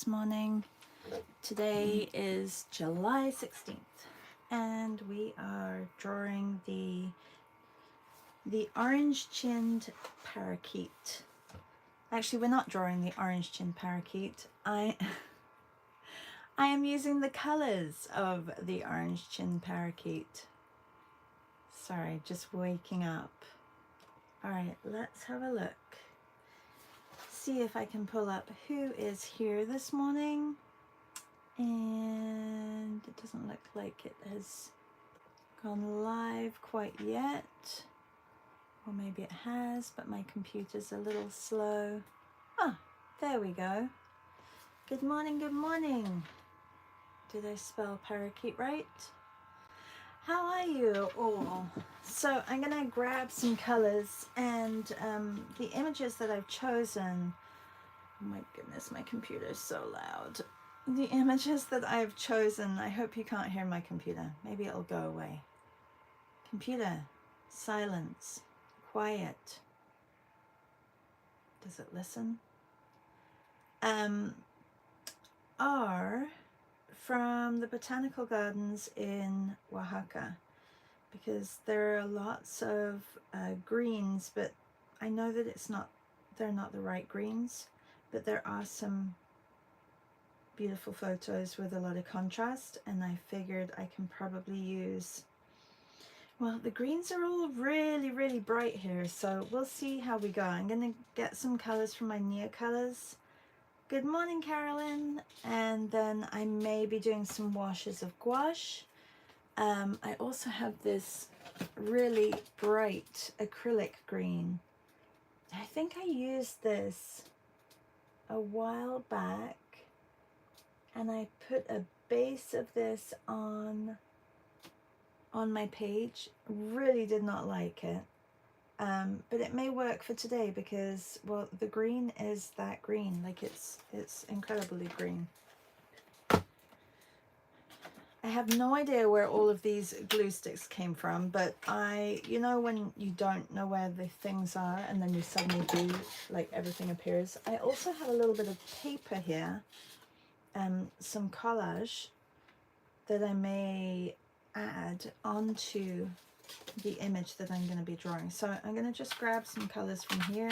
This morning. Today is July 16th and we are drawing the Orange Chinned Parakeet. Actually, we're not drawing the Orange Chinned Parakeet. I am using the colors of the Orange Chinned Parakeet. Sorry, just waking up. All right, let's have a look. See if I can pull up who is here this morning. And it doesn't look like it has gone live quite yet, or maybe it has, but my computer's a little slow. Ah, there we go. Good morning, good morning. Did I spell parakeet right? How are you all? So I'm gonna grab some colors, and the images that I've chosen, oh my goodness, my computer is so loud. The images that I've chosen, I hope you can't hear my computer. Maybe it'll go away. Computer, silence, quiet. Does it listen? Are from the Botanical Gardens in Oaxaca, because there are lots of greens, but I know that they're not the right greens, but there are some beautiful photos with a lot of contrast, and I figured I can probably use, well, the greens are all really bright here, so we'll see how we go. I'm gonna get some colors from my Neocolors. Good morning, Carolyn. And then I may be doing some washes of gouache. I also have this really bright acrylic green. I think I used this a while back, and I put a base of this on my page. Really did not like it, but it may work for today because, well, the green is that green, like it's incredibly green. I have no idea where all of these glue sticks came from, but you know when you don't know where the things are and then you suddenly do, like everything appears. I also have a little bit of paper here, some collage that I may add onto the image that I'm going to be drawing. So I'm going to just grab some colors from here,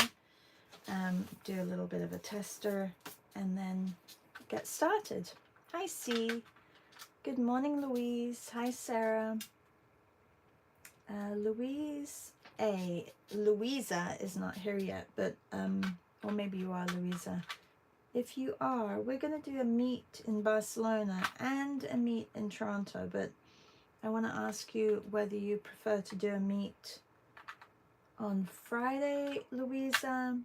do a little bit of a tester, and then get started. Hi, C. Good morning, Louise. Hi, Sarah. Louisa is not here yet, but or maybe you are, Louisa. If you are, we're going to do a meet in Barcelona and a meet in Toronto, but I want to ask you whether you prefer to do a meet on Friday, Louisa,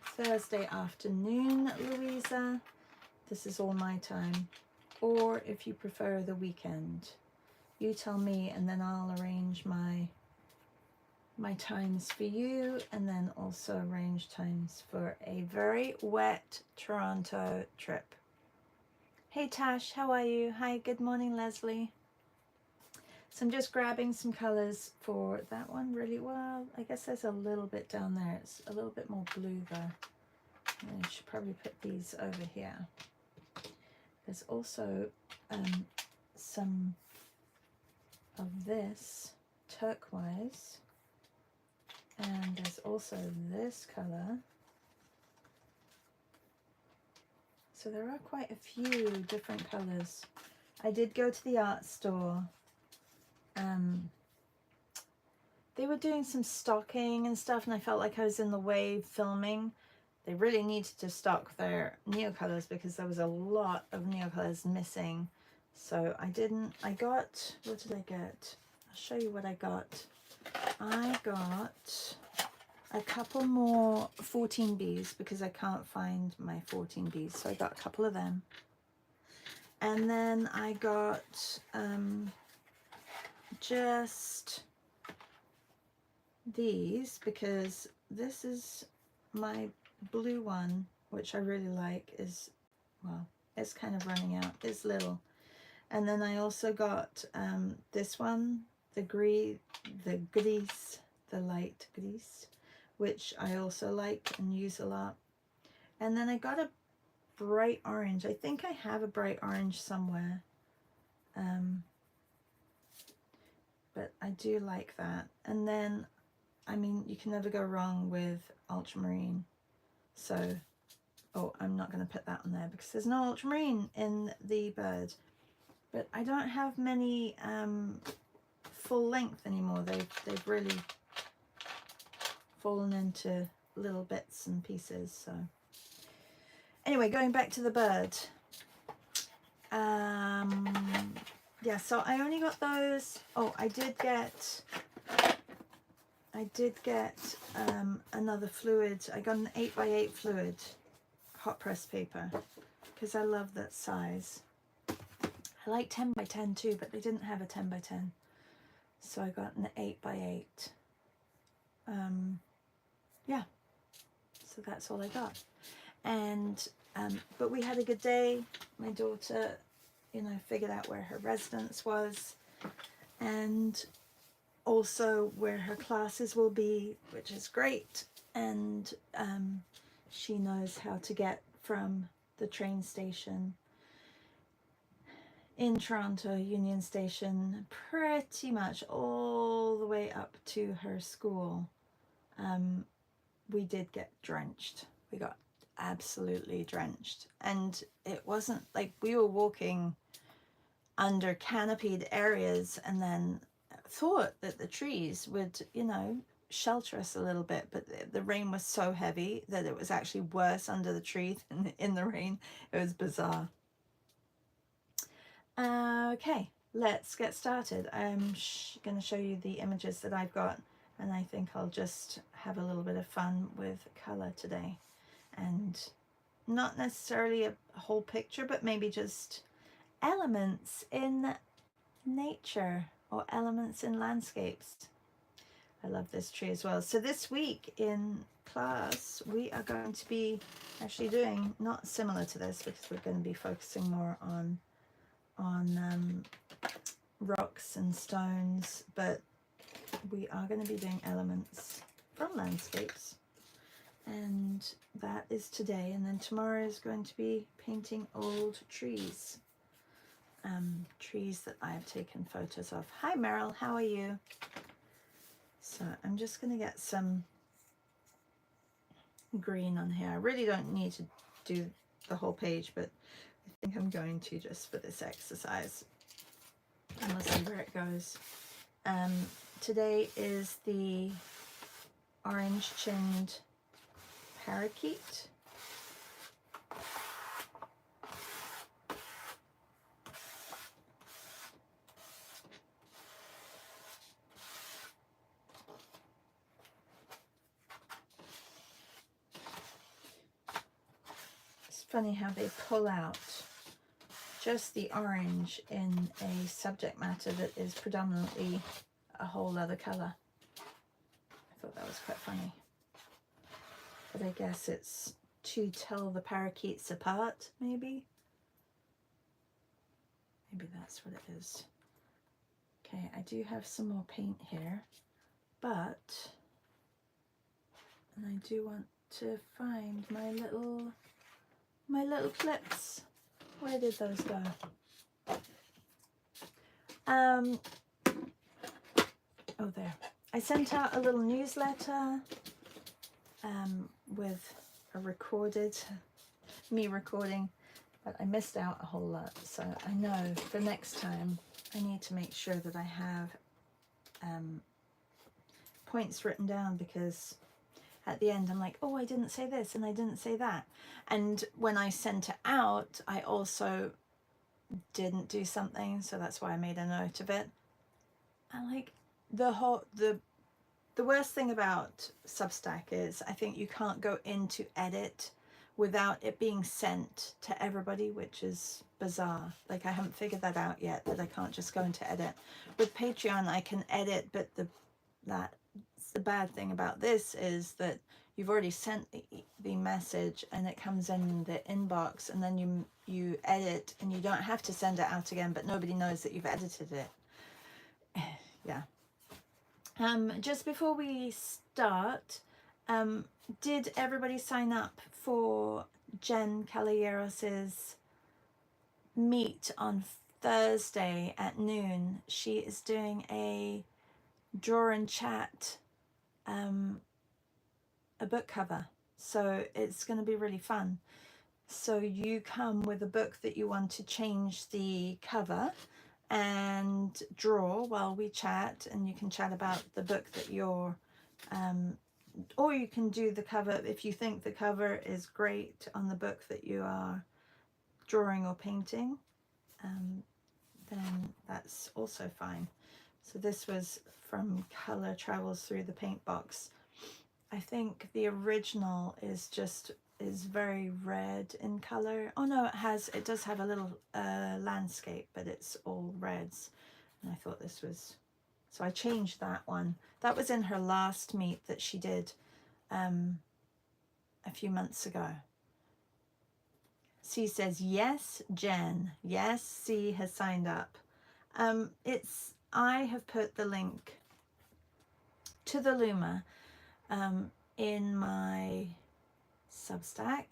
Thursday afternoon, Louisa. This is all my time. Or if you prefer the weekend. You tell me, and then I'll arrange my times for you, and then also arrange times for a very wet Toronto trip. Hey Tash, how are you? Hi, good morning, Leslie. So I'm just grabbing some colors for that one really well. I guess there's a little bit down there. It's a little bit more blue though. And I should probably put these over here. There's also some of this turquoise, and there's also this color. So there are quite a few different colors. I did go to the art store. They were doing some stocking and stuff, and I felt like I was in the way filming. They really needed to stock their Neocolors because there was a lot of Neocolors missing. So I didn't. I got, what did I get? I'll show you what I got. I got a couple more 14Bs because I can't find my 14Bs. So I got a couple of them. And then I got just these, because this is my blue one, which I really like, is, well, it's kind of running out. It's little. And then I also got this one, the gris, the light gris, which I also like and use a lot. And then I got a bright orange. I think I have a bright orange somewhere. But I do like that. And then, I mean, you can never go wrong with ultramarine. So, oh, I'm not going to put that on there because there's no ultramarine in the bird. But I don't have many full length anymore. They've really fallen into little bits and pieces. So anyway, going back to the bird. Yeah, so I only got those. Oh, I did get another fluid. I got an 8x8 fluid hot press paper because I love that size. I like 10x10 too, but they didn't have a 10x10, so I got an 8x8. Yeah, so that's all I got. And but we had a good day. My daughter, you know, figured out where her residence was and also where her classes will be, which is great. And she knows how to get from the train station in Toronto, Union Station, pretty much all the way up to her school. We did get drenched. We got absolutely drenched, and it wasn't like we were walking under canopied areas and then thought that the trees would, you know, shelter us a little bit, but the rain was so heavy that it was actually worse under the tree than in the rain. It was bizarre. Okay, let's get started. I'm going to show you the images that I've got, and I think I'll just have a little bit of fun with color today, and not necessarily a whole picture, but maybe just elements in nature or elements in landscapes. I love this tree as well. So this week in class we are going to be actually doing not similar to this, because we're going to be focusing more on rocks and stones, but we are going to be doing elements from landscapes, and that is today. And then tomorrow is going to be painting old trees, trees that I have taken photos of. Hi Meryl, how are you? So I'm just going to get some green on here. I really don't need to do the whole page, but I think I'm going to just for this exercise, and we'll see where it goes. Today is the Orange Chinned Parakeet. It's funny how they pull out just the orange in a subject matter that is predominantly a whole other color. I thought that was quite funny. But I guess it's to tell the parakeets apart, maybe? Maybe that's what it is. Okay, I do have some more paint here, but, and I do want to find my little clips. Where did those go? Oh, there. I sent out a little newsletter with a me recording, but I missed out a whole lot. So I know for next time I need to make sure that I have points written down, because at the end I'm like, oh, I didn't say this and I didn't say that. And when I sent it out, I also didn't do something, so that's why I made a note of it. And like the worst thing about Substack is I think you can't go into edit without it being sent to everybody, which is bizarre. Like, I haven't figured that out yet, that I can't just go into edit. With Patreon I can edit, but the bad thing about this is that you've already sent the message and it comes in the inbox, and then you edit and you don't have to send it out again, but nobody knows that you've edited it. Yeah. Just before we start, did everybody sign up for Jen Caballeros's meet on Thursday at noon. She is doing a draw and chat, a book cover. So it's going to be really fun. So you come with a book that you want to change the cover and draw while we chat, and you can chat about the book that you're, or you can do the cover if you think the cover is great on the book that you are drawing or painting, then that's also fine. So this was from Color Travels Through the Paint Box. I think the original is very red in color. Oh no, it does have a little landscape, but it's all reds. And I thought this was, so I changed that one. That was in her last meet that she did a few months ago. C says, yes, Jen. Yes, C has signed up. I have put the link to the Luma in my Substack,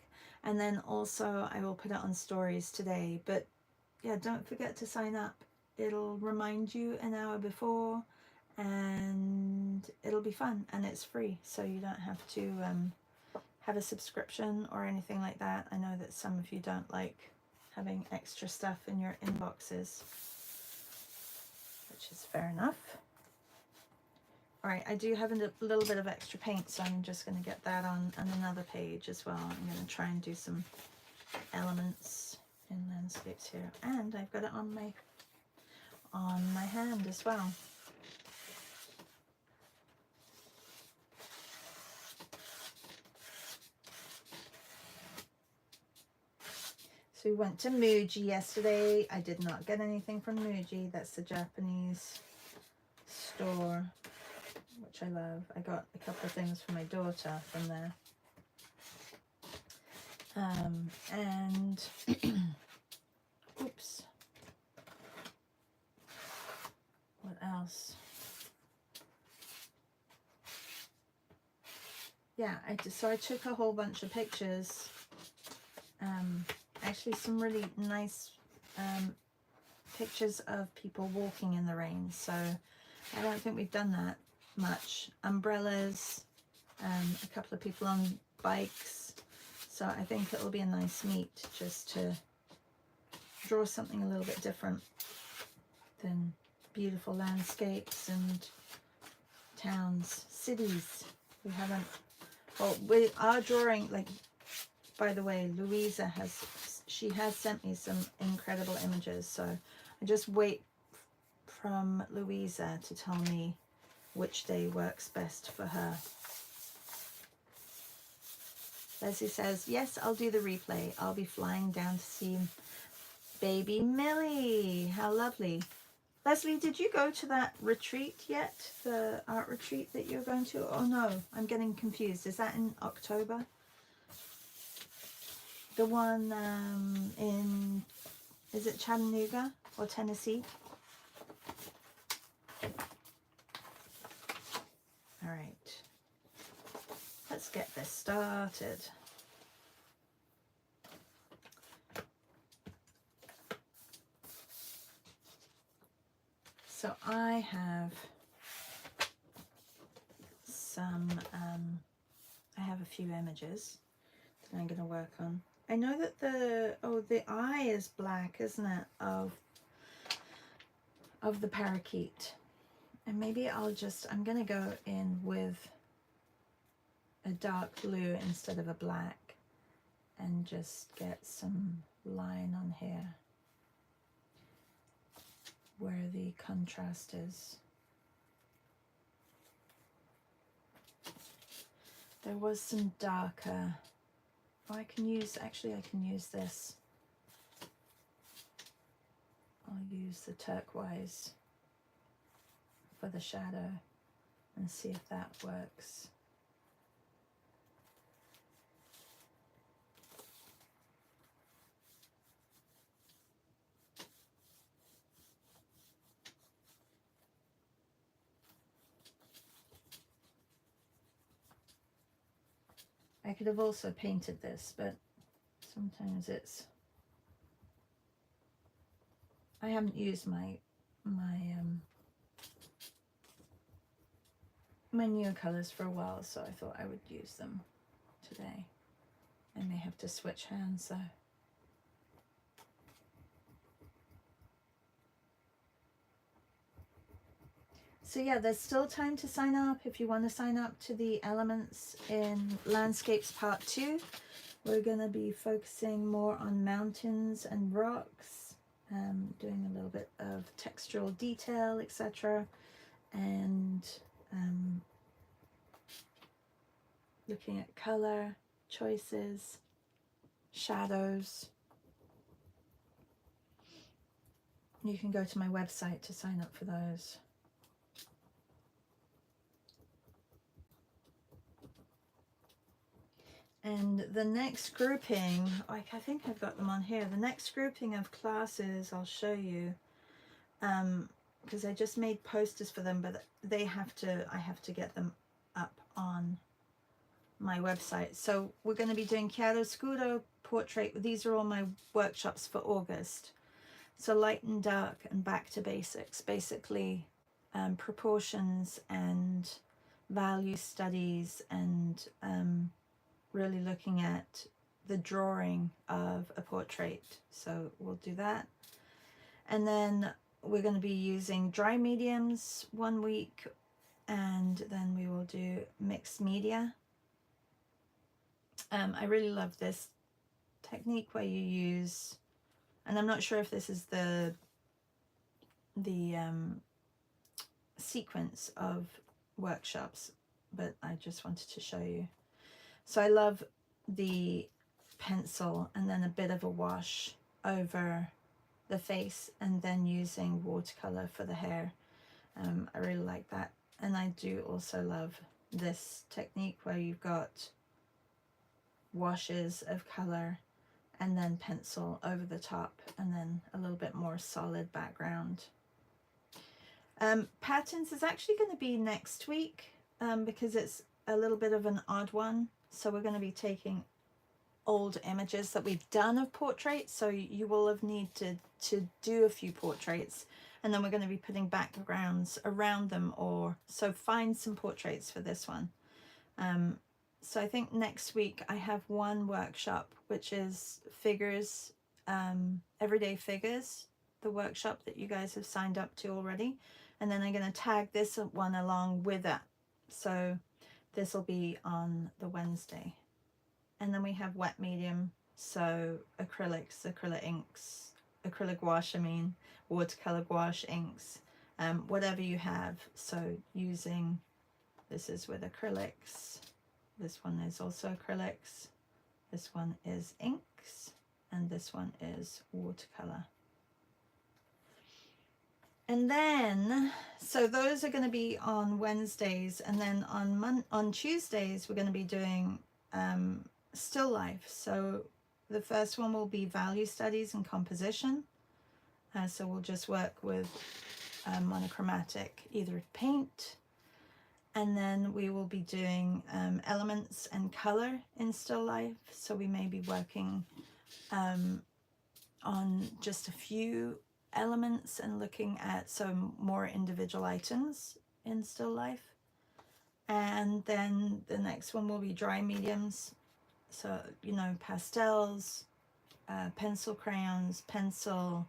and then also I will put it on stories today. But yeah, don't forget to sign up. It'll remind you an hour before, and it'll be fun, and it's free, so you don't have to have a subscription or anything like that. I know that some of you don't like having extra stuff in your inboxes, which is fair enough. All right, I do have a little bit of extra paint, so I'm just going to get that on another page as well. I'm going to try and do some elements in landscapes here, and I've got it on my hand as well. So we went to Muji yesterday. I did not get anything from Muji. That's the Japanese store, which I love. I got a couple of things for my daughter from there. And oops, what else? Yeah, so I took a whole bunch of pictures. Actually some really nice pictures of people walking in the rain. So I don't think we've done that much. Umbrellas, a couple of people on bikes. So I think it'll be a nice meet just to draw something a little bit different than beautiful landscapes and towns, cities. We haven't, well, we are drawing, like, by the way, Louisa has sent me some incredible images, so I just wait from Louisa to tell me which day works best for her. Leslie says, yes, I'll do the replay. I'll be flying down to see baby Millie. How lovely. Leslie, did you go to that retreat yet? The art retreat that you're going to? Oh no, I'm getting confused. Is that in October? The one is it Chattanooga or Tennessee? All right, let's get this started. So I have some, I have a few images that I'm going to work on. I know that the eye is black, isn't it, of the parakeet. And maybe I'm going to go in with a dark blue instead of a black and just get some line on here where the contrast is. There was some darker, oh, I can use this. I'll use the turquoise for the shadow and see if that works. I could have also painted this, but Sometimes it's, I haven't used my new colors for a while, so I thought I would use them today. I may have to switch hands though. So yeah, there's still time to sign up if you want to sign up to the Elements in Landscapes Part 2. We're going to be focusing more on mountains and rocks, doing a little bit of textural detail, etc. And looking at color choices, shadows. You can go to my website to sign up for those. And the next grouping, I think I've got them on here. The next grouping of classes I'll show you, because I just made posters for them, but I have to get them up on my website. So we're going to be doing chiaroscuro, portrait. These are all my workshops for August. So light and dark and back to basics, basically proportions and value studies, and really looking at the drawing of a portrait. So we'll do that. And then we're going to be using dry mediums 1 week, and then we will do mixed media. I really love this technique where you use, and I'm not sure if this is the sequence of workshops, but I just wanted to show you. So I love the pencil and then a bit of a wash over the face, and then using watercolor for the hair. I really like that. And I do also love this technique where you've got washes of color and then pencil over the top, and then a little bit more solid background. Patterns is actually going to be next week, because it's a little bit of an odd one. So we're going to be taking old images that we've done of portraits. So you will have needed to do a few portraits, and then we're going to be putting backgrounds around them, or so find some portraits for this one. So I think next week I have one workshop, which is figures, everyday figures, the workshop that you guys have signed up to already. And then I'm going to tag this one along with that. So this will be on the Wednesday. And then we have wet medium, so acrylics, acrylic inks, acrylic gouache, watercolor gouache inks, whatever you have. So using, this is with acrylics, this one is also acrylics, this one is inks, and this one is watercolor. And then, so those are going to be on Wednesdays, and then on Tuesdays we're going to be doing still life. So the first one will be value studies and composition. So we'll just work with monochromatic, either paint, and then we will be doing elements and color in still life. So we may be working on just a few elements and looking at some more individual items in still life. And then the next one will be dry mediums, so pastels, pencil crayons, pencil,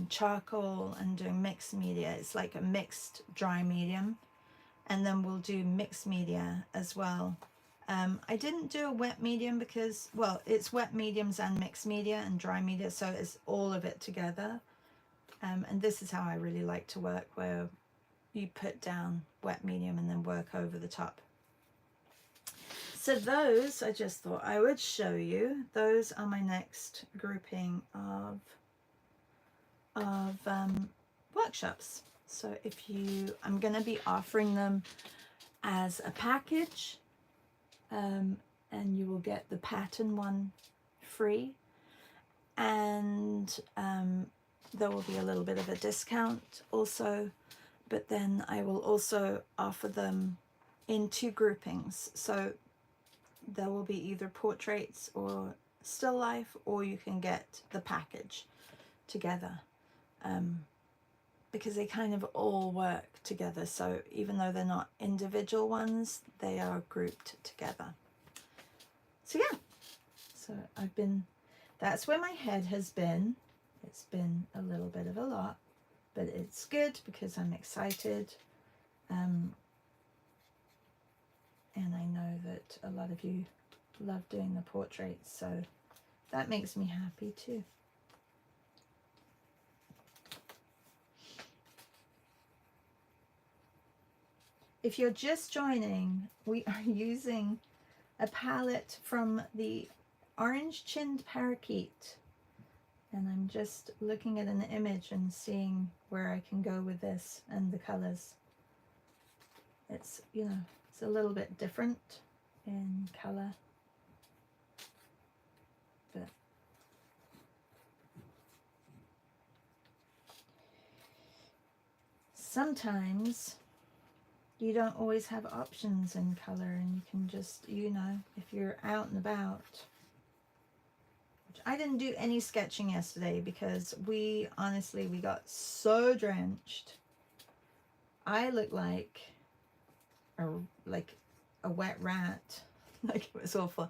charcoal, and doing mixed media. It's like a mixed dry medium. And then we'll do mixed media as well. I didn't do a wet medium because, well, it's wet mediums and mixed media and dry media, so it's all of it together. And this is how I really like to work, where you put down wet medium and then work over the top. So those, I just thought I would show you. Those are my next grouping of workshops. So I'm going to be offering them as a package, and you will get the pattern one free, and there will be a little bit of a discount also, but then I will also offer them in 2 groupings. So there will be either portraits or still life, or you can get the package together, because they kind of all work together. So even though they're not individual ones, they are grouped together. So yeah, so that's where my head has been. It's been a little bit of a lot, but it's good because I'm excited. And I know that a lot of you love doing the portraits, so that makes me happy too. If you're just joining, we are using a palette from the Orange Chinned Parakeet, and I'm just looking at an image and seeing where I can go with this and the colors. It's, you know, it's a little bit different in color, but sometimes you don't always have options in color, and you can just, you know, if you're out and about. Which I didn't do any sketching yesterday because we got so drenched. I looked like a wet rat. Like, it was awful.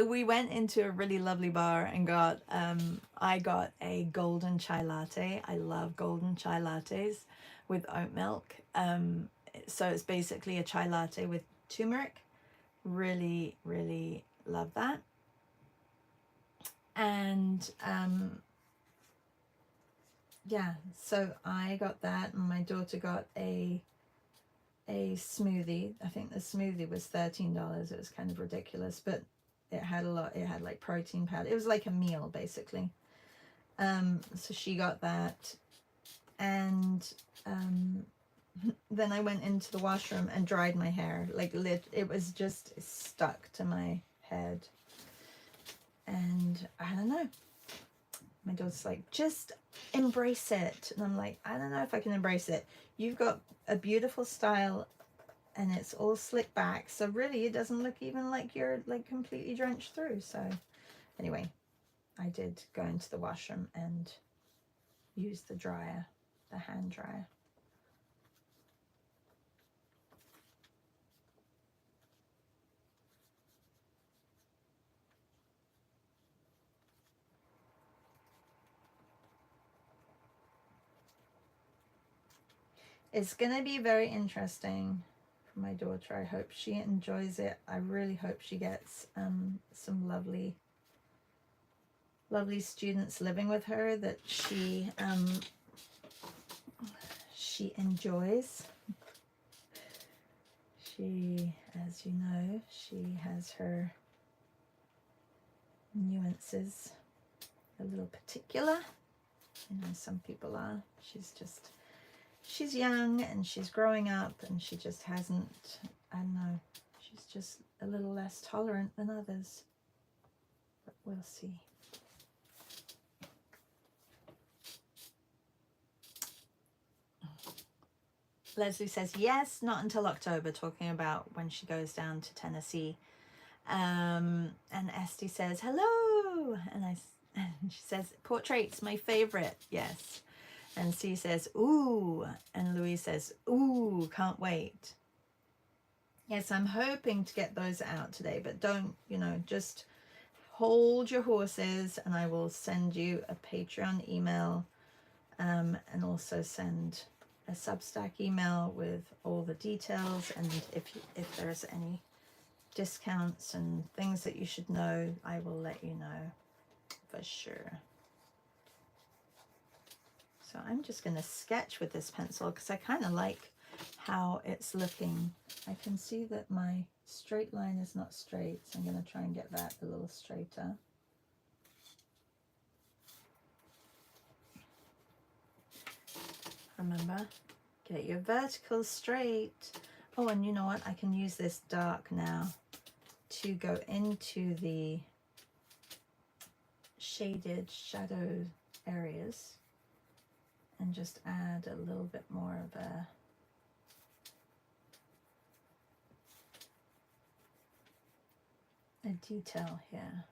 We went into a really lovely bar and got I got a golden chai latte. I love golden chai lattes with oat milk. So it's basically a chai latte with turmeric. Really, really love that. And yeah, so I got that, and my daughter got a smoothie. I think the smoothie was $13. It was kind of ridiculous, but it had a lot. It had like protein powder. It was like a meal basically. So she got that, and then I went into the washroom and dried my hair. Like, it was just stuck to my head, and I don't know. My daughter's like, just embrace it, and I'm like, I don't know if I can embrace it. You've got a beautiful style, and it's all slicked back, so really it doesn't look even like you're like completely drenched through. So anyway, I did go into the washroom and use the dryer, the hand dryer. It's gonna be very interesting for my daughter. I hope she enjoys it. I really hope she gets some lovely students living with her that she enjoys. She, as you know, she has her nuances, a little particular. You know, some people are. She's young and she's growing up, and she just hasn't, I don't know, she's just a little less tolerant than others. But we'll see. Leslie says, yes, not until October, talking about when she goes down to Tennessee. And Esty says, hello. And she says, portraits, my favorite. Yes. And C says, ooh. And Louise says, ooh, can't wait. Yes, I'm hoping to get those out today, but don't, you know, just hold your horses, and I will send you a Patreon email, and also send a Substack email with all the details, and if there's any discounts and things that you should know, I will let you know for sure. So I'm just going to sketch with this pencil because I kind of like how it's looking. I can see that my straight line is not straight, so I'm going to try and get that a little straighter. Remember, get your verticals straight. Oh, and you know what? I can use this dark now to go into the shaded shadow areas and just add a little bit more of a detail here.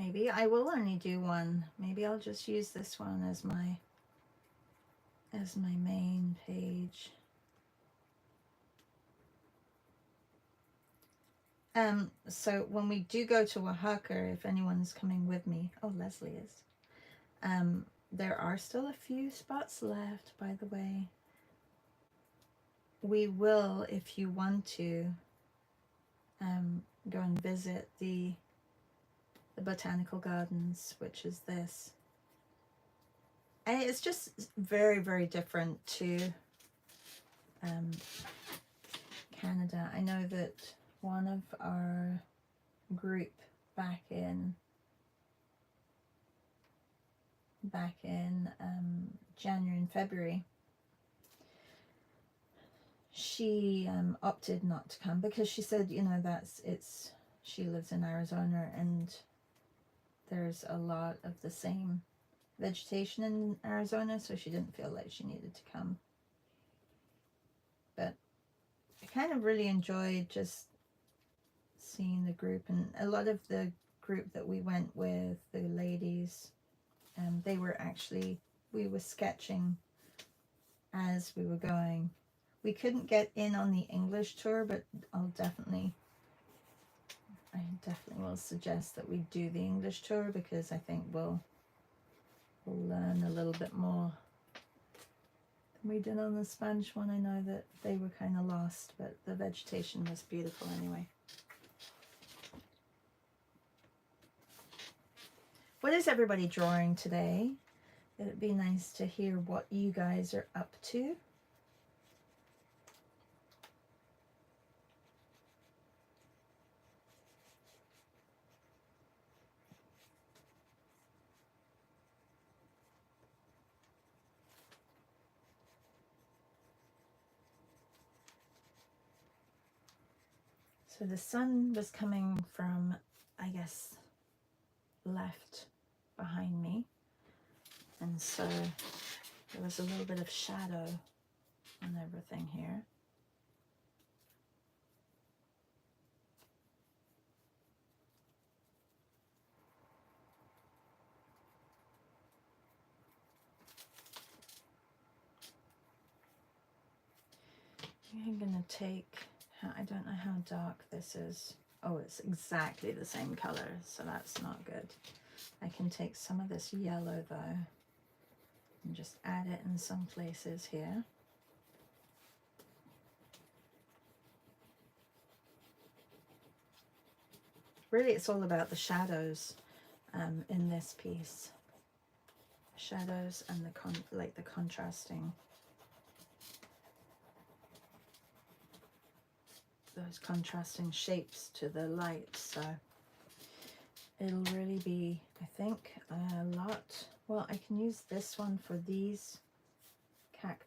maybe I will only do one. Maybe I'll just use this one as my main page. So when we do go to Oaxaca, if anyone's coming with me, oh, Leslie is. There are still a few spots left, by the way. We will, if you want to, go and visit the Botanical Gardens, which is this. And it's just very, very different to Canada. I know that one of our group back in January and February, she opted not to come because she said, you know, she lives in Arizona and there's a lot of the same vegetation in Arizona, so she didn't feel like she needed to come. But I kind of really enjoyed just seeing the group, and a lot of the group that we went with, the ladies, they were actually, we were sketching as we were going. We couldn't get in on the English tour, but I definitely will suggest that we do the English tour, because I think we'll learn a little bit more than we did on the Spanish one. I know that they were kind of lost, but the vegetation was beautiful anyway. What is everybody drawing today? It'd be nice to hear what you guys are up to. So the sun was coming from, I guess, left behind me, and so there was a little bit of shadow on everything here. I'm gonna take, I don't know how dark this is. Oh, it's exactly the same color, so that's not good. I can take some of this yellow though and just add it in some places here. Really, it's all about the shadows in this piece. Shadows and the contrasting, those contrasting shapes to the light. So it'll really be, I think, a lot. Well, I can use this one for these cacti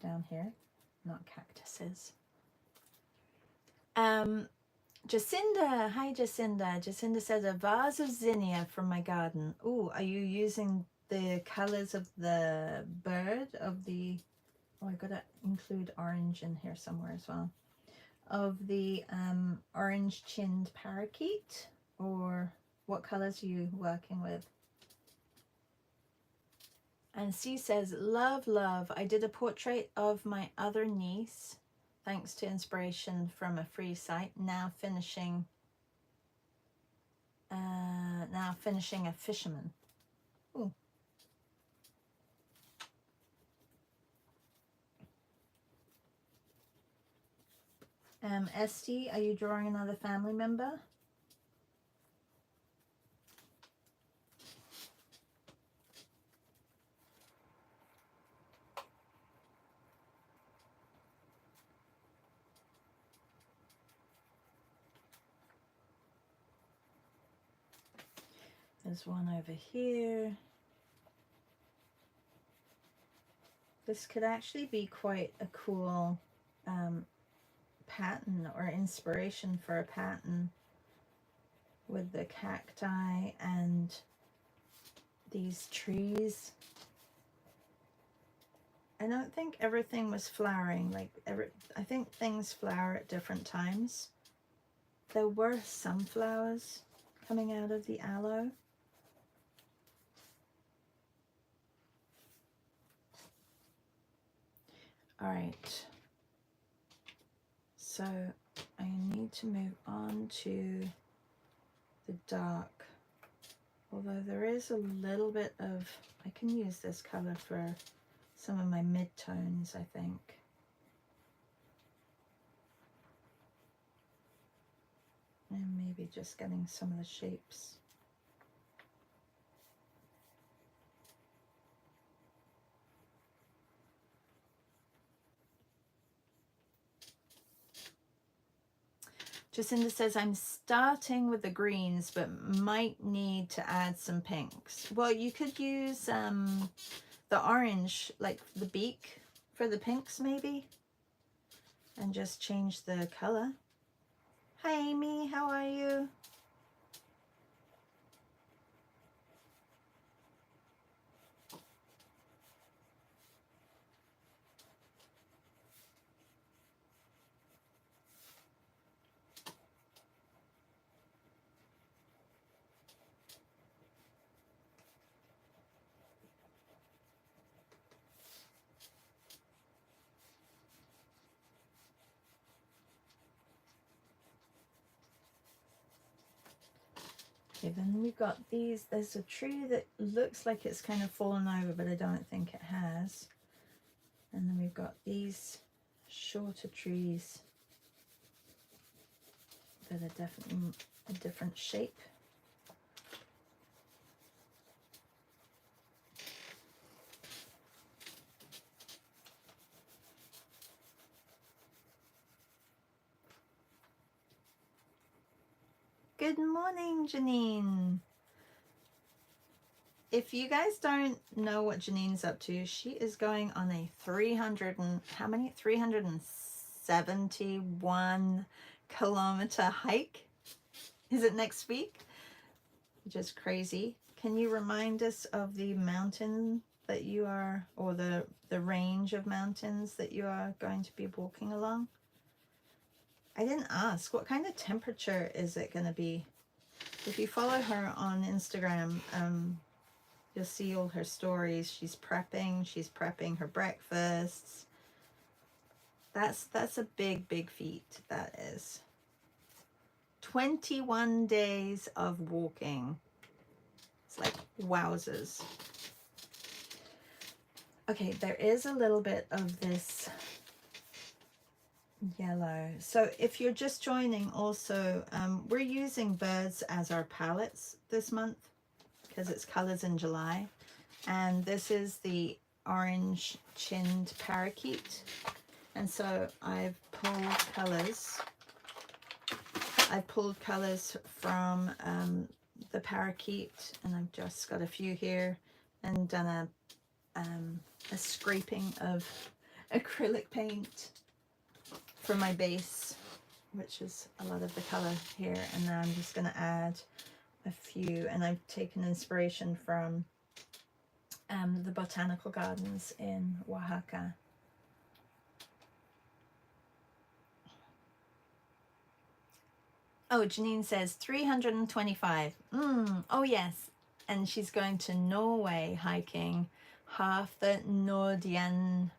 down here, not cactuses. Jacinda, hi Jacinda. Jacinda says, a vase of zinnia from my garden. Oh, are you using the colors of the bird, of the, oh, I gotta include orange in here somewhere as well, of the Orange Chinned Parakeet, or what colors are you working with? And C says, love, love. I did a portrait of my other niece, thanks to inspiration from a free site. Now finishing a fisherman. Ooh. Esty, are you drawing another family member? There's one over here. This could actually be quite a cool pattern or inspiration for a pattern with the cacti and these trees. I don't think everything was flowering, like I think things flower at different times. there were sunflowers coming out of the aloe. All right, so I need to move on to the dark, although there is a little bit of, I can use this color for some of my mid-tones, I think. And maybe just getting some of the shapes. Jacinda says, I'm starting with the greens, but might need to add some pinks. Well, you could use the orange, like the beak for the pinks maybe, and just change the color. Hi, Amy, how are you? Okay, then we've got these. There's a tree that looks like it's kind of fallen over, but I don't think it has. And then we've got these shorter trees that are definitely a different shape. Good morning, Janine. If you guys don't know what Janine's up to, she is going on a 371 kilometer hike. Is it next week? Just crazy. Can you remind us of the mountain that you are, or the range of mountains that you are going to be walking along? I didn't ask. What kind of temperature is it going to be? If you follow her on Instagram, you'll see all her stories. She's prepping her breakfasts. That's a big feat. That is 21 days of walking. It's like wowzers. Okay, there is a little bit of this yellow. So if you're just joining, also we're using birds as our palettes this month because it's colors in July, and this is the Orange Chinned Parakeet, and so I've pulled colors from the parakeet, and I've just got a few here and done a scraping of acrylic paint for my base, which is a lot of the color here, and now I'm just going to add a few, and I've taken inspiration from the Botanical Gardens in Oaxaca. Oh, Janine says 325. Oh yes, and she's going to Norway hiking half the Nordianstruta.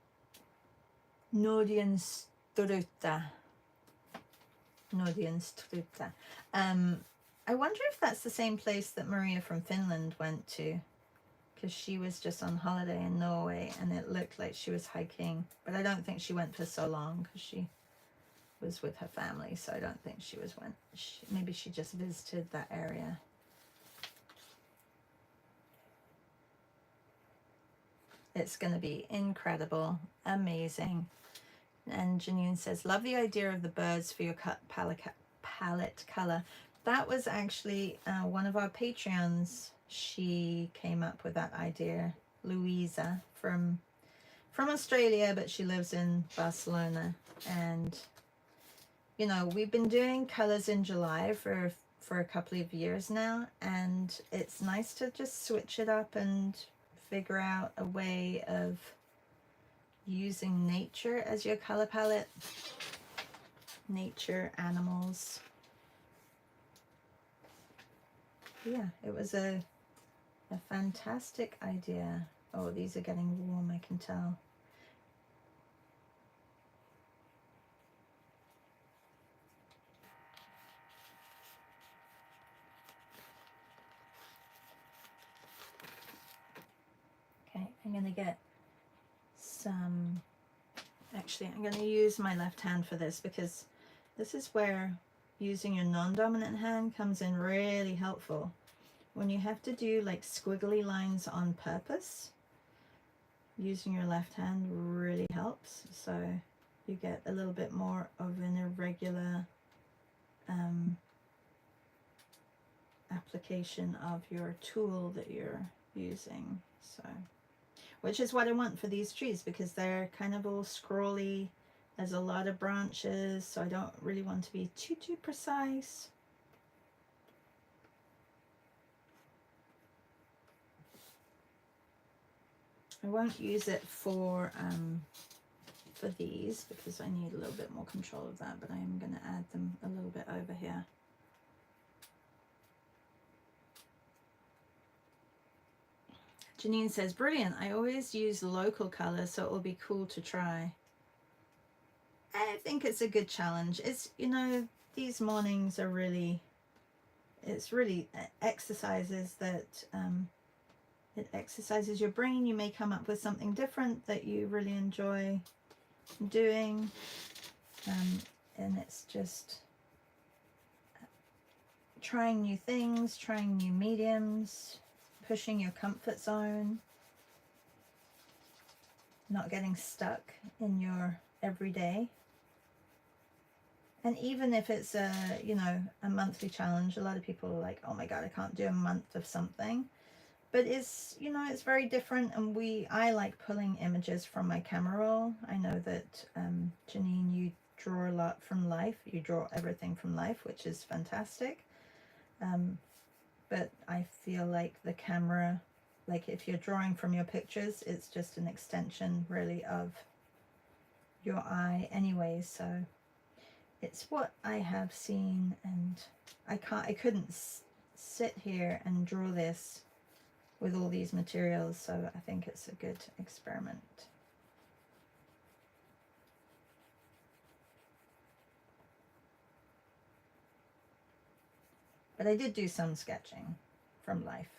I wonder if that's the same place that Maria from Finland went to, because she was just on holiday in Norway and it looked like she was hiking, but I don't think she went for so long because she was with her family, so I don't think she went. Maybe she just visited that area. It's going to be incredible, amazing. And Janine says, love the idea of the birds for your palette color. That was actually one of our Patreons. She came up with that idea, Louisa from Australia, but she lives in Barcelona. And you know, we've been doing colors in July for a couple of years now, and it's nice to just switch it up and figure out a way of using nature as your color palette. Nature, animals, Yeah, it was a fantastic idea. Oh, these are getting warm, I can tell. Okay, I'm going to get some, actually I'm going to use my left hand for this, because this is where using your non-dominant hand comes in really helpful. When you have to do like squiggly lines on purpose, using your left hand really helps. So you get a little bit more of an irregular application of your tool that you're using. So, which is what I want for these trees, because they're kind of all scrolly. There's a lot of branches, so I don't really want to be too precise. I won't use it for these, because I need a little bit more control of that, but I am going to add them a little bit over here. Janine says, brilliant, I always use local colors, so it will be cool to try. I think it's a good challenge. It's, you know, these mornings are really, it's really exercises that, it exercises your brain. You may come up with something different that you really enjoy doing, and it's just trying new things, trying new mediums, pushing your comfort zone, not getting stuck in your everyday. And even if it's a, you know, a monthly challenge, a lot of people are like, oh my god, I can't do a month of something. But it's, you know, it's very different, and I like pulling images from my camera roll. I know that Janine, you draw a lot from life. You draw everything from life, which is fantastic. But I feel like the camera, like if you're drawing from your pictures, it's just an extension really of your eye anyway. So it's what I have seen, and I couldn't sit here and draw this with all these materials, so I think it's a good experiment. But I did do some sketching from life,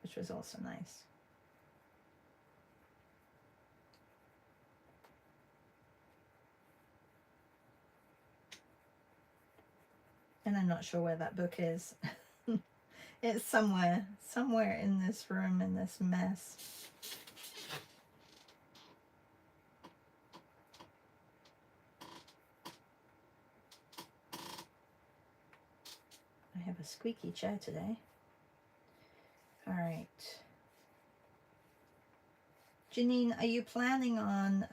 which was also nice. And I'm not sure where that book is. It's somewhere in this room, in this mess. I have a squeaky chair today. All right. Janine, are you planning on,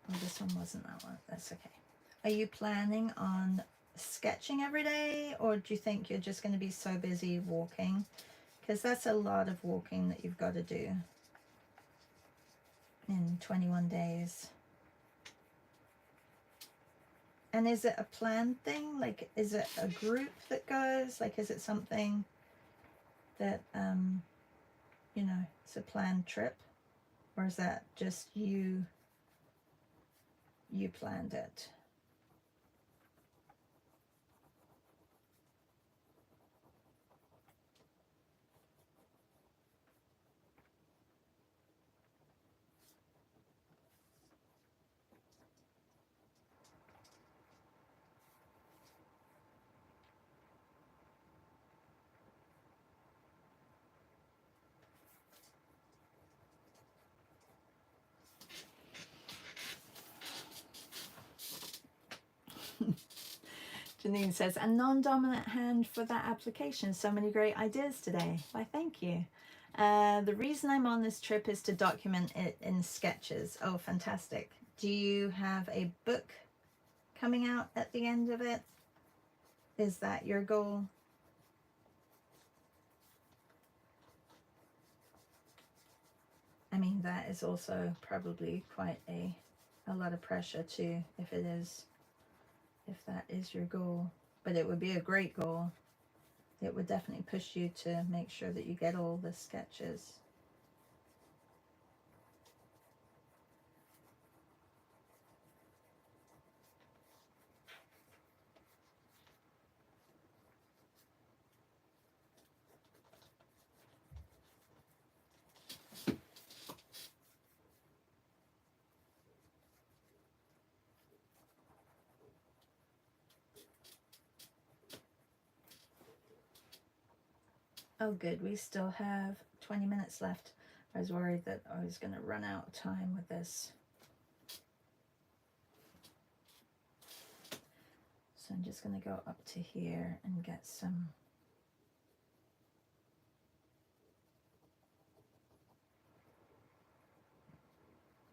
oh, this one wasn't that one. That's okay. Are you planning on sketching every day, or do you think you're just going to be so busy walking? Because that's a lot of walking that you've got to do in 21 days. And is it a planned thing? Like, is it a group that goes? Like, is it something that, you know, it's a planned trip? Or is that just you planned it? Janine says, a non-dominant hand for that application. So many great ideas today. Why, thank you. The reason I'm on this trip is to document it in sketches. Oh, fantastic. Do you have a book coming out at the end of it? Is that your goal? I mean, that is also probably quite a lot of pressure too, if that is your goal. but it would be a great goal. It would definitely push you to make sure that you get all the sketches. Oh good, we still have 20 minutes left. I was worried that I was going to run out of time with this. So I'm just going to go up to here and get some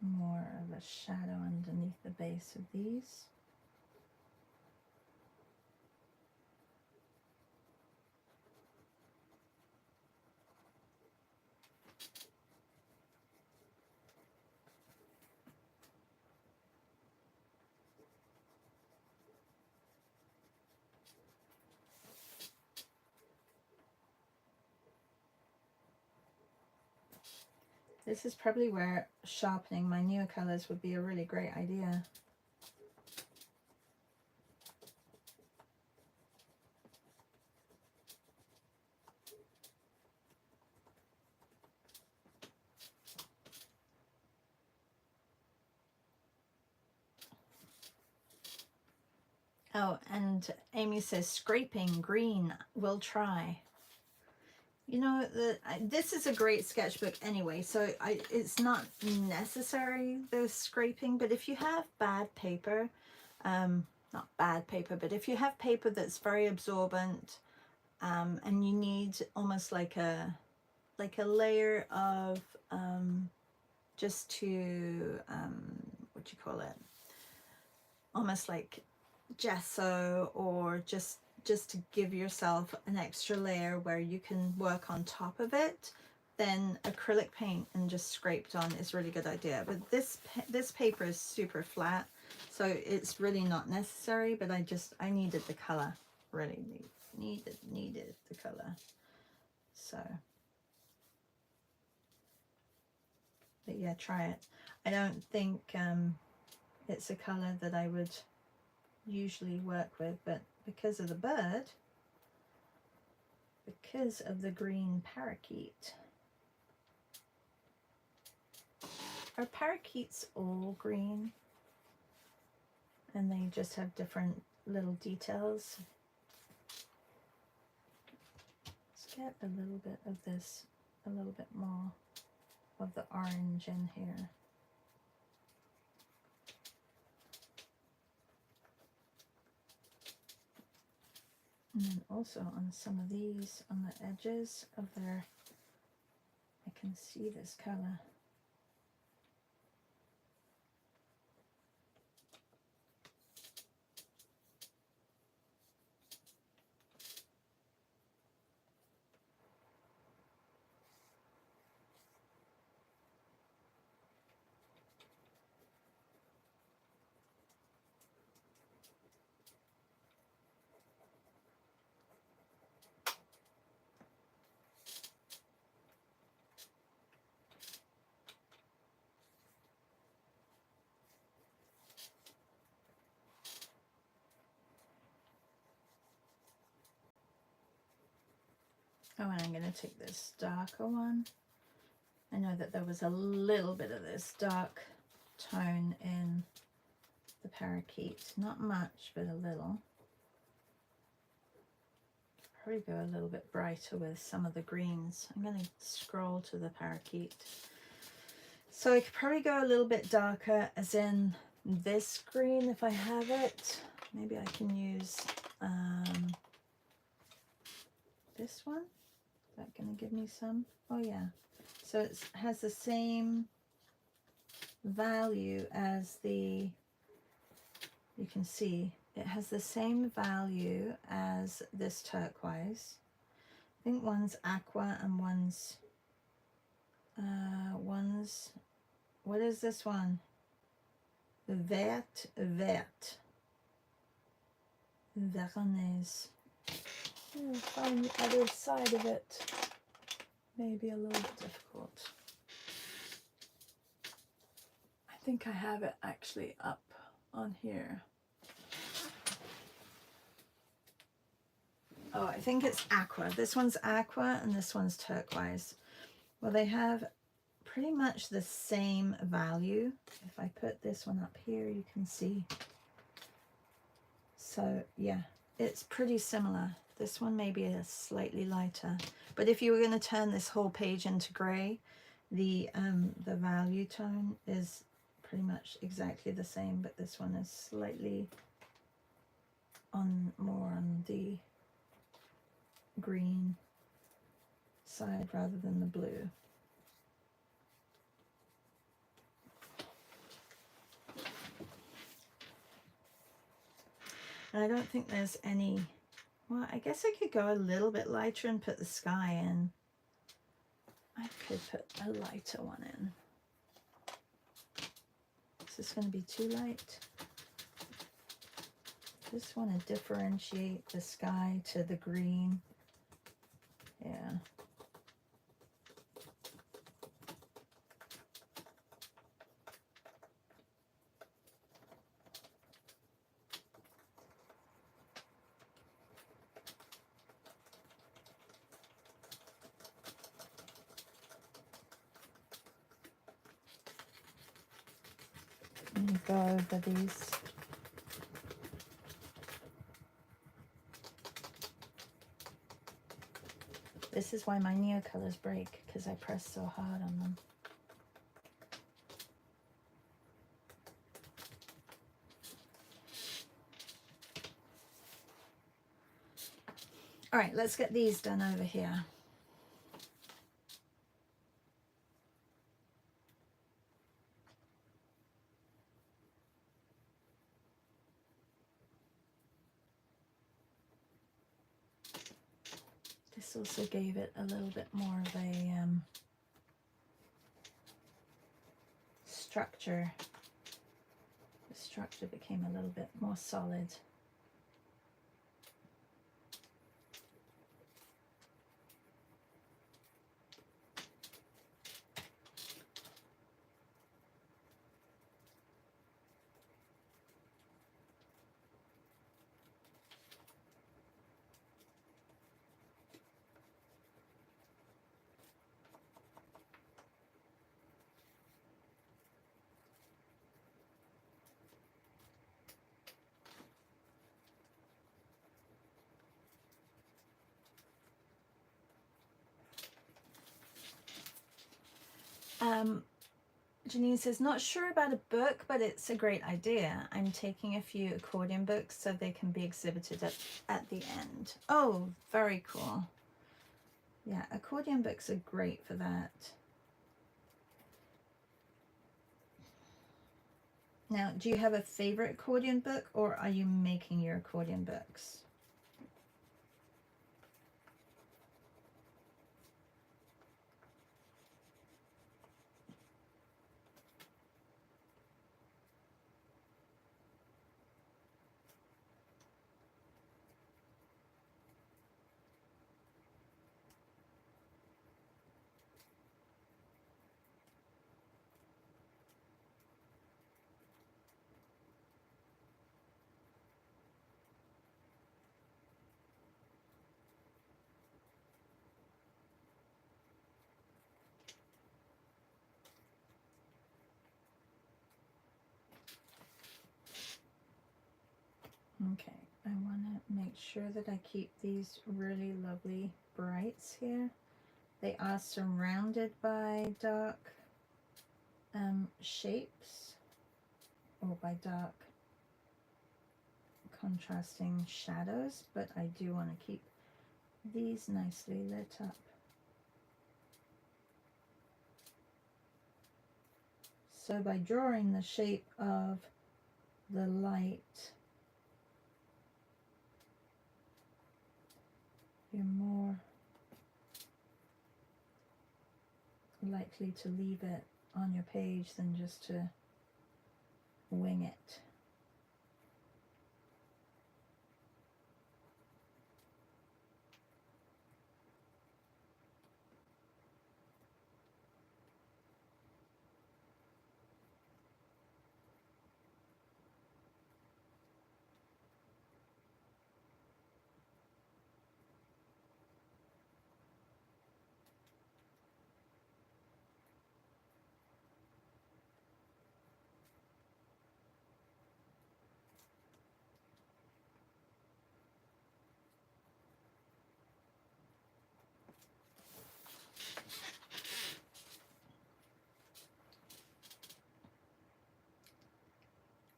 more of a shadow underneath the base of these. This is probably where sharpening my newer colors would be a really great idea. Oh, and Amy says scraping green, we'll try. You know, this is a great sketchbook anyway, so it's not necessary, the scraping, but if you have bad paper, not bad paper, but if you have paper that's very absorbent, and you need almost like a layer of, just to, what do you call it? Almost like gesso, or just to give yourself an extra layer where you can work on top of it, then acrylic paint and just scraped on is a really good idea. But this paper is super flat, so it's really not necessary, but I needed the color, really needed the color. So, but yeah, try it. I don't think it's a color that I would usually work with, but because of the bird, because of the green parakeet. Are parakeets all green? And they just have different little details? Let's get a little bit of this, a little bit more of the orange in here. And then also on some of these, on the edges of their, I can see this color. Oh, and I'm going to take this darker one. I know that there was a little bit of this dark tone in the parakeet. Not much, but a little. Probably go a little bit brighter with some of the greens. I'm going to scroll to the parakeet. So I could probably go a little bit darker, as in this green if I have it. Maybe I can use this one. Is that going to give me some? Oh yeah. So it has the same value as the, you can see, it has the same value as this turquoise. I think one's aqua and one's, what is this one? Vert. Veronese. I'll find the other side of it. Maybe a little bit difficult. I think I have it actually up on here. Oh, I think it's aqua. This one's aqua and this one's turquoise. Well, they have pretty much the same value. If I put this one up here, you can see. So yeah, it's pretty similar. This one may be a slightly lighter, but if you were going to turn this whole page into gray, the value tone is pretty much exactly the same, but this one is slightly more on the green side rather than the blue. And I don't think there's any, well, I guess I could go a little bit lighter and put the sky in. I could put a lighter one in. Is this going to be too light? Just want to differentiate the sky to the green. Yeah. Let me go over these. This is why my Neocolors break, because I press so hard on them. All right, let's get these done over here. This also gave it a little bit more of a structure. The structure became a little bit more solid. Janine says, not sure about a book, but it's a great idea. I'm taking a few accordion books so they can be exhibited at the end. Oh, very cool. Yeah, accordion books are great for that. Now, do you have a favorite accordion book, or are you making your accordion books? Okay, I want to make sure that I keep these really lovely brights here. They are surrounded by dark shapes, or by dark contrasting shadows, but I do want to keep these nicely lit up. So by drawing the shape of the light, you're more likely to leave it on your page than just to wing it.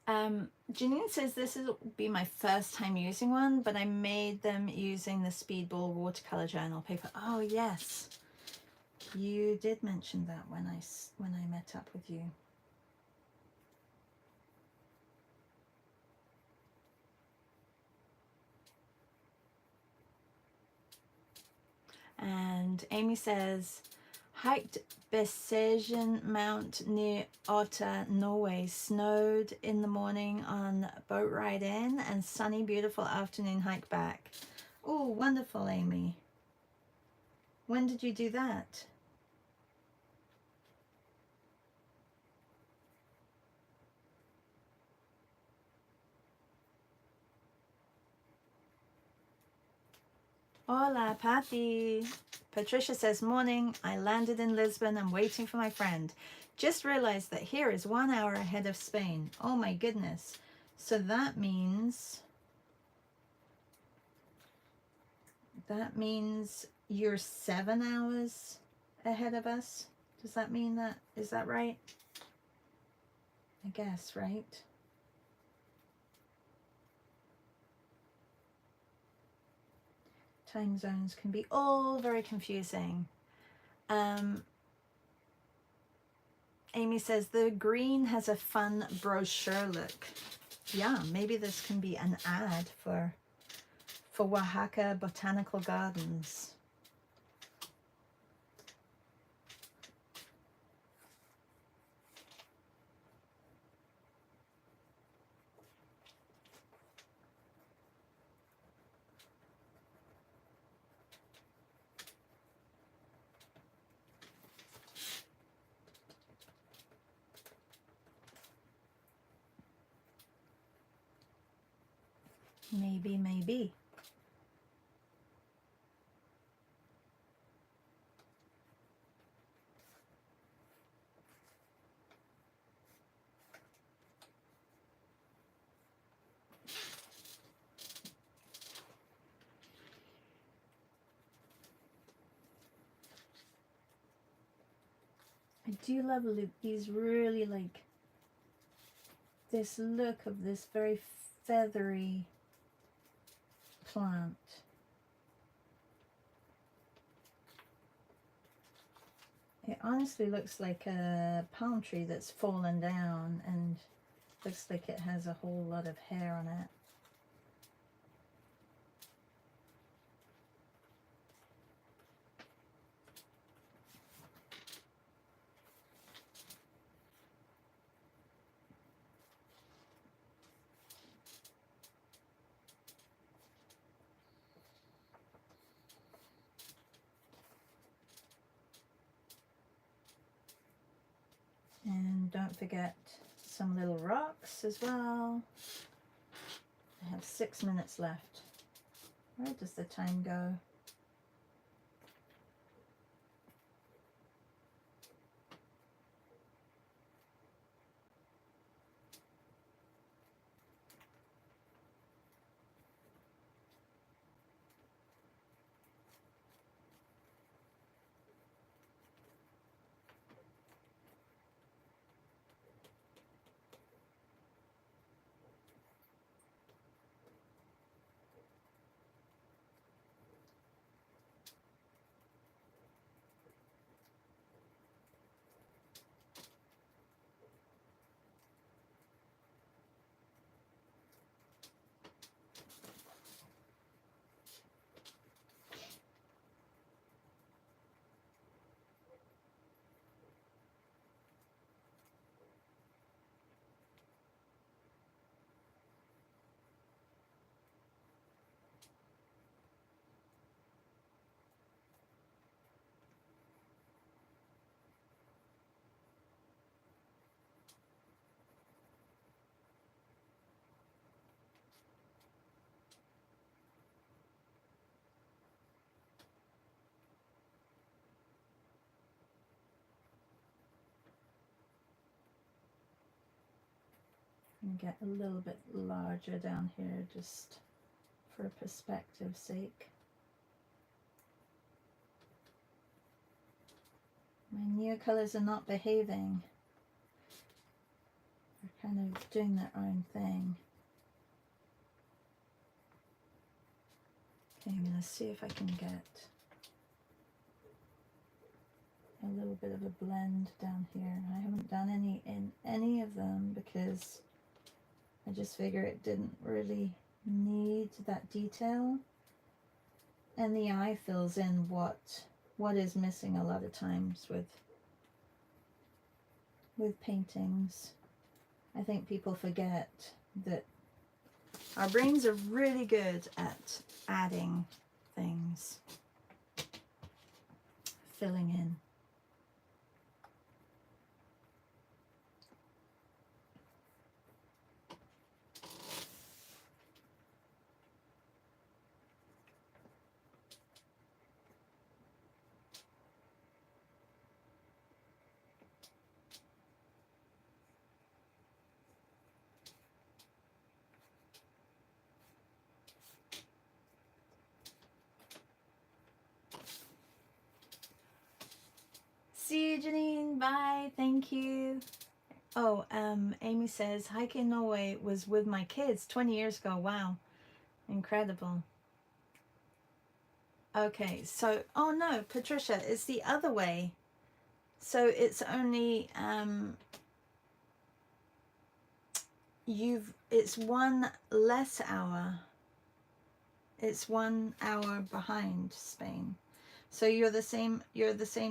Janine says this will be my first time using one, but I made them using the Speedball watercolor journal paper. Oh yes, you did mention that when I met up with you. And Amy says, hiked Besegen Mount near Otta, Norway. Snowed in the morning on boat ride in and sunny, beautiful afternoon hike back. Oh, wonderful, Amy. When did you do that? Hola, Patty. Patricia says, morning. I landed in Lisbon. I'm waiting for my friend. Just realized that here is 1 hour ahead of Spain. Oh my goodness. So that means you're 7 hours ahead of us. Does that mean that? Is that right? I guess, right? Time zones can be all very confusing. Amy says the green has a fun brochure look. Yeah, maybe this can be an ad for Oaxaca Botanical Gardens. Maybe, maybe. I do love these really like this look of this very feathery plant. It honestly looks like a palm tree that's fallen down and looks like it has a whole lot of hair on it. And don't forget some little rocks as well. I have 6 minutes left. Where does the time go? And get a little bit larger down here just for perspective's sake. My new colors are not behaving. They're kind of doing their own thing. Okay, I'm going to see if I can get a little bit of a blend down here. I haven't done any in any of them because I just figure it didn't really need that detail. And the eye fills in what is missing a lot of times with paintings. I think people forget that our brains are really good at adding things, filling in. See you, Janine. Bye. Thank you. Oh, Amy says, hiking Norway was with my kids 20 years ago. Wow. Incredible. Okay, so, oh no, Patricia, it's the other way. So it's only, it's 1 less hour. It's 1 hour behind Spain. So you're the same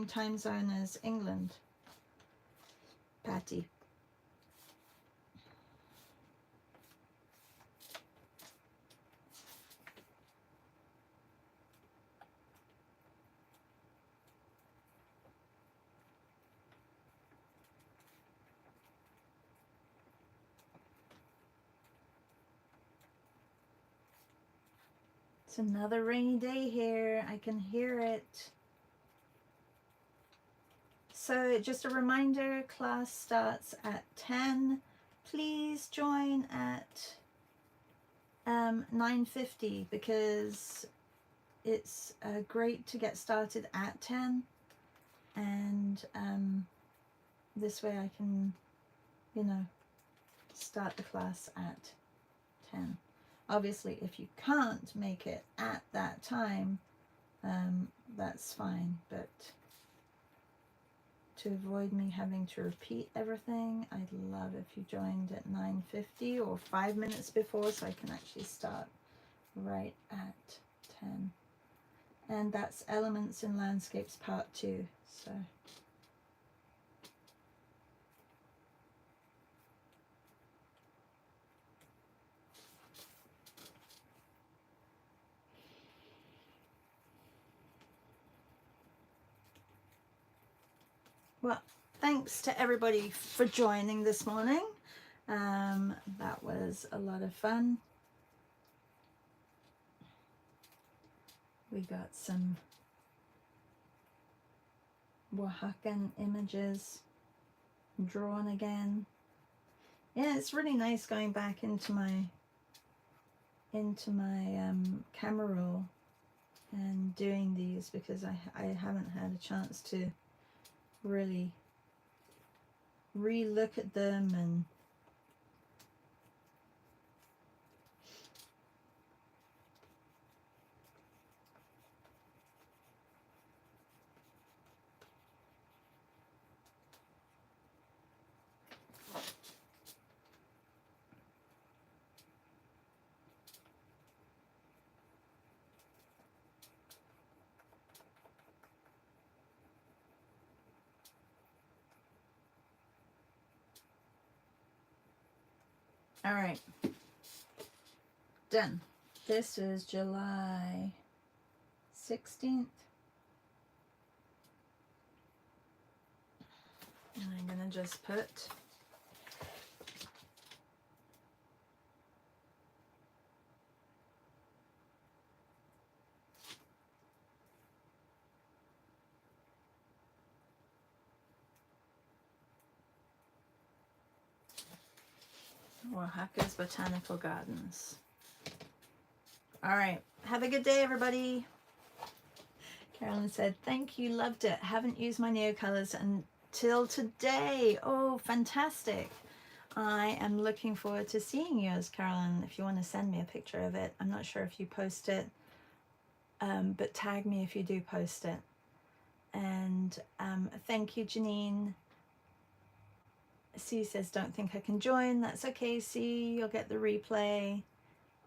time zone as England, Patty. It's another rainy day here. I can hear it. So just a reminder, class starts at 10. Please join at 9:50 because it's great to get started at 10, and this way I can, you know, start the class at 10. Obviously, if you can't make it at that time, that's fine, but to avoid me having to repeat everything, I'd love if you joined at 9:50 or 5 minutes before so I can actually start right at 10. And that's Elements in Landscapes Part 2. So well, thanks to everybody for joining this morning. That was a lot of fun. We got some Oaxacan images drawn again. Yeah, it's really nice going back into my camera roll and doing these because I haven't had a chance to really re-look at them and all right, done. This is July 16th. And I'm gonna just put Oaxaca's Botanical Gardens. All right, have a good day, everybody. Carolyn said, thank you, loved it. Haven't used my Neo colors until today. Oh, fantastic. I am looking forward to seeing yours, Carolyn, if you want to send me a picture of it. I'm not sure if you post it, but tag me if you do post it. And thank you, Janine. C says, don't think I can join. That's okay, C. You'll get the replay.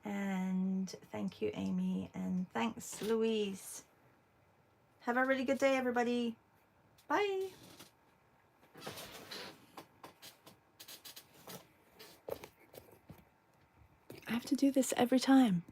And thank you, Amy. And thanks, Louise. Have a really good day, everybody. Bye. I have to do this every time.